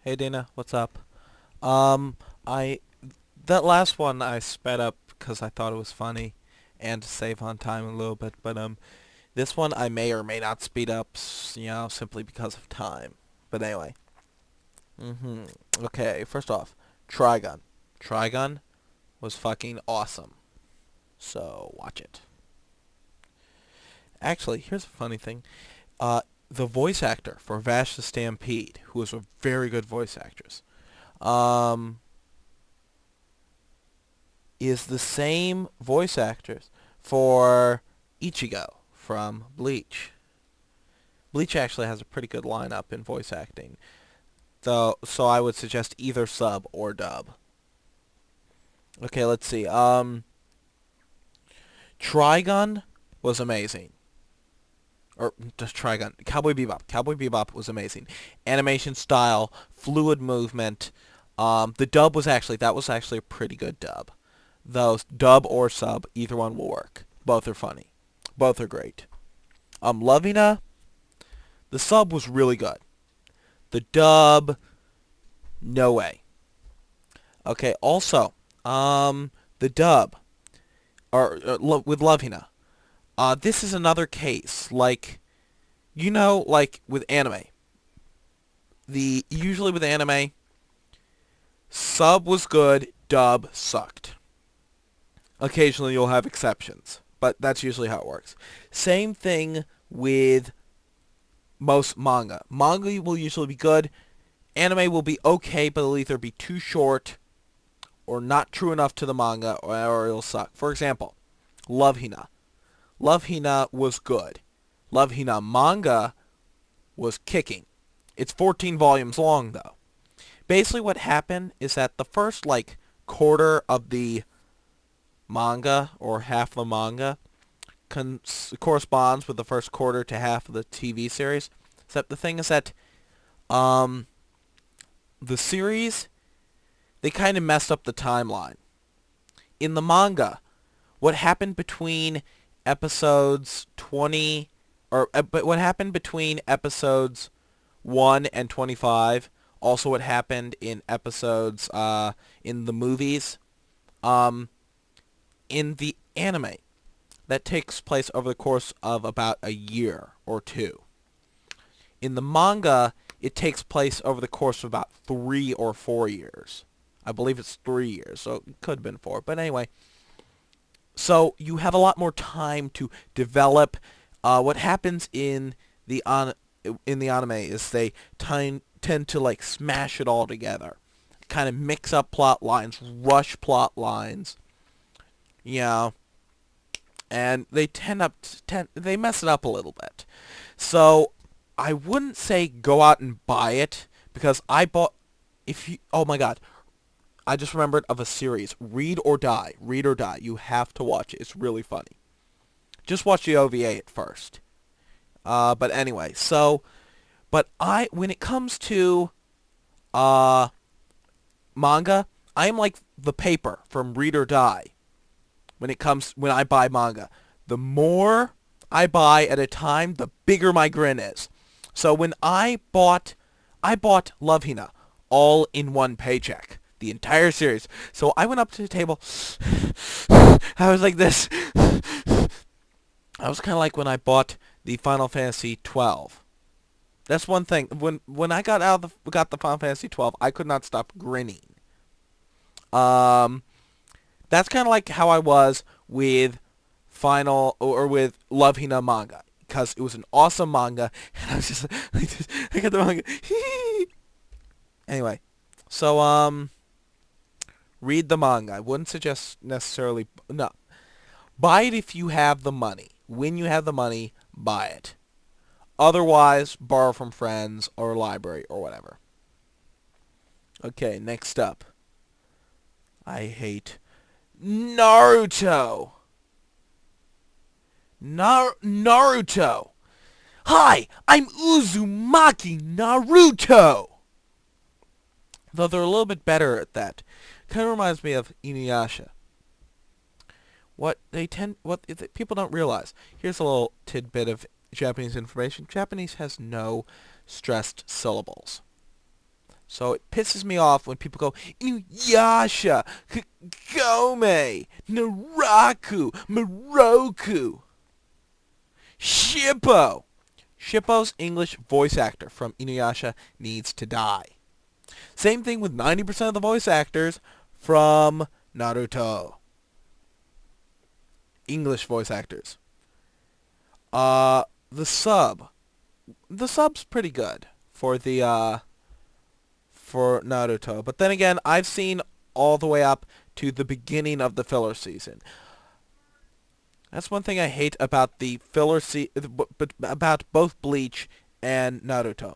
Hey Dana, what's up? Um, I that last one I sped up because I thought it was funny and to save on time a little bit, but this one I may or may not speed up, simply because of time. But anyway, mhm. Okay, first off, Trigun. Trigun was fucking awesome. So watch it. Actually, here's a funny thing. Uh, the voice actor for Vash the Stampede, who was a very good voice actress, um, is the same voice actress for Ichigo from Bleach. Bleach actually has a pretty good lineup in voice acting, though. So I would suggest either sub or dub. Okay, let's see. Trigun was amazing. Or just Trigun. Cowboy Bebop. Cowboy Bebop was amazing. Animation style, fluid movement. The dub was actually a pretty good dub. Though dub or sub, either one will work. Both are funny. Both are great. Lovina, the sub was really good. The dub, no way. Okay, also, the dub, with Lovina, this is another case, like, like with anime. Usually with anime, sub was good, dub sucked. Occasionally you'll have exceptions, but that's usually how it works. Same thing with most manga. Manga will usually be good. Anime will be okay, but it'll either be too short or not true enough to the manga, or it'll suck. For example, Love Hina. Love Hina was good. Love Hina manga was kicking. It's 14 volumes long, though. Basically what happened is that the first, quarter of the manga, or half the manga, corresponds with the first quarter to half of the TV series. Except the thing is that um, the series, they kind of messed up the timeline. In the manga, what happened between episodes 20, but what happened between episodes 1 and 25, also what happened in episodes, in the movies, in the anime, that takes place over the course of about a year or two. In the manga, it takes place over the course of about 3 or 4 years. I believe it's 3 years, so it could have been 4. But anyway, so you have a lot more time to develop. What happens in the anime is they tend to smash it all together, kind of mix up plot lines, rush plot lines, you know, and they mess it up a little bit. So I wouldn't say go out and buy it, because I bought, oh my god, I just remembered of a series, Read or Die. Read or Die. You have to watch it. It's really funny. Just watch the OVA at first. But anyway, but when it comes to uh, manga, I am like the paper from Read or Die. When I buy manga, the more I buy at a time, the bigger my grin is. So when I bought Love Hina all in one paycheck, the entire series. So I went up to the table. I was like this. I was kind of like when I bought the Final Fantasy 12. That's one thing. When I got the Final Fantasy 12, I could not stop grinning. Um, that's kind of like how I was with with Love Hina manga, because it was an awesome manga, and I was just like this, I got the manga. Anyway, so read the manga. I wouldn't suggest necessarily, no. Buy it if you have the money. When you have the money, buy it. Otherwise, borrow from friends or library or whatever. Okay, next up. I hate Naruto. Naruto. Hi, I'm Uzumaki Naruto. Though they're a little bit better at that. Kind of reminds me of Inuyasha. What people don't realize. Here's a little tidbit of Japanese information. Japanese has no stressed syllables. So it pisses me off when people go, Inuyasha, Kagome, Naraku, Moroku, Shippo. Shippo's English voice actor from Inuyasha needs to die. Same thing with 90% of the voice actors from Naruto. English voice actors. The sub. The sub's pretty good for the for Naruto. But then again, I've seen all the way up to the beginning of the filler season. That's one thing I hate about the filler but about both Bleach and Naruto.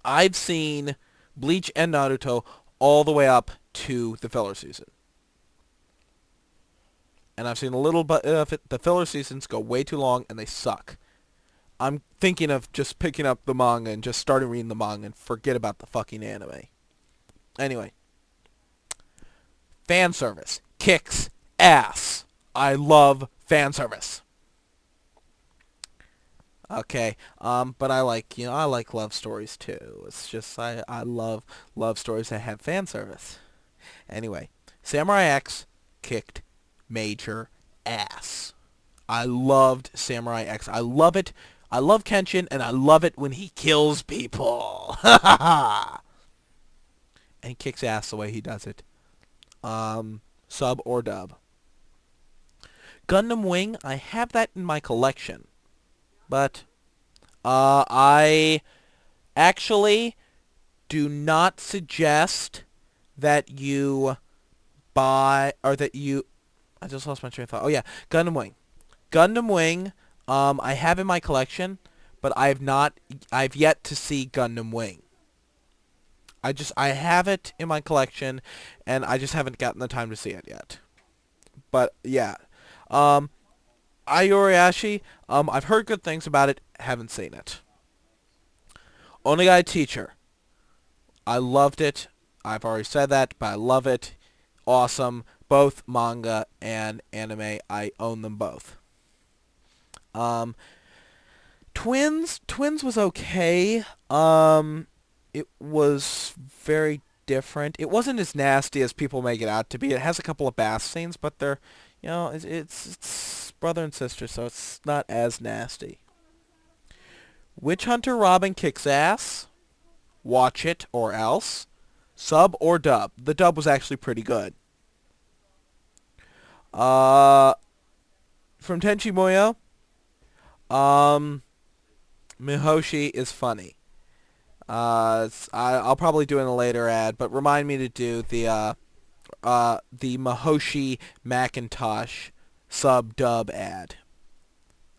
I've seen Bleach and Naruto all the way up to the filler season. And I've seen a little bit of it. The filler seasons go way too long and they suck. I'm thinking of just picking up the manga and just starting reading the manga and forget about the fucking anime. Anyway. Fan service kicks ass. I love fan service. Okay, but I like love stories too. It's just I love love stories that have fan service. Anyway, Samurai X kicked major ass. I loved Samurai X. I love it. I love Kenshin, and I love it when he kills people. And he kicks ass the way he does it. Sub or dub. Gundam Wing, I have that in my collection. But I actually do not suggest that you buy, or that you... I just lost my train of thought. Oh yeah, Gundam Wing. Gundam Wing, I have in my collection, but I've yet to see Gundam Wing. I have it in my collection, and I just haven't gotten the time to see it yet. But yeah, Ayoriashi, I've heard good things about it, haven't seen it. Onegai Teacher, I loved it. I've already said that, but I love it. Awesome. Both manga and anime, I own them both. Twins was okay. It was very different. It wasn't as nasty as people make it out to be. It has a couple of bath scenes, but they're, it's brother and sister, so it's not as nasty. Witch Hunter Robin kicks ass. Watch it or else. Sub or dub. The dub was actually pretty good. From Tenchi Muyo, Mihoshi is funny. I'll probably do it in a later ad, but remind me to do the Mihoshi Macintosh sub-dub ad.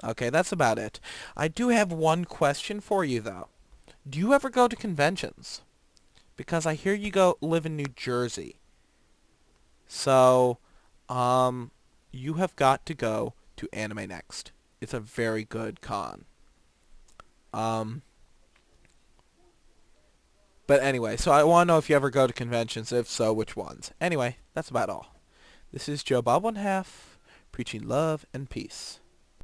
Okay, that's about it. I do have one question for you, though. Do you ever go to conventions? Because I hear you live in New Jersey. So, you have got to go to Anime Next. It's a very good con. But anyway, so I want to know if you ever go to conventions. If so, which ones? Anyway, that's about all. This is Joe Bob 1/2, preaching love and peace.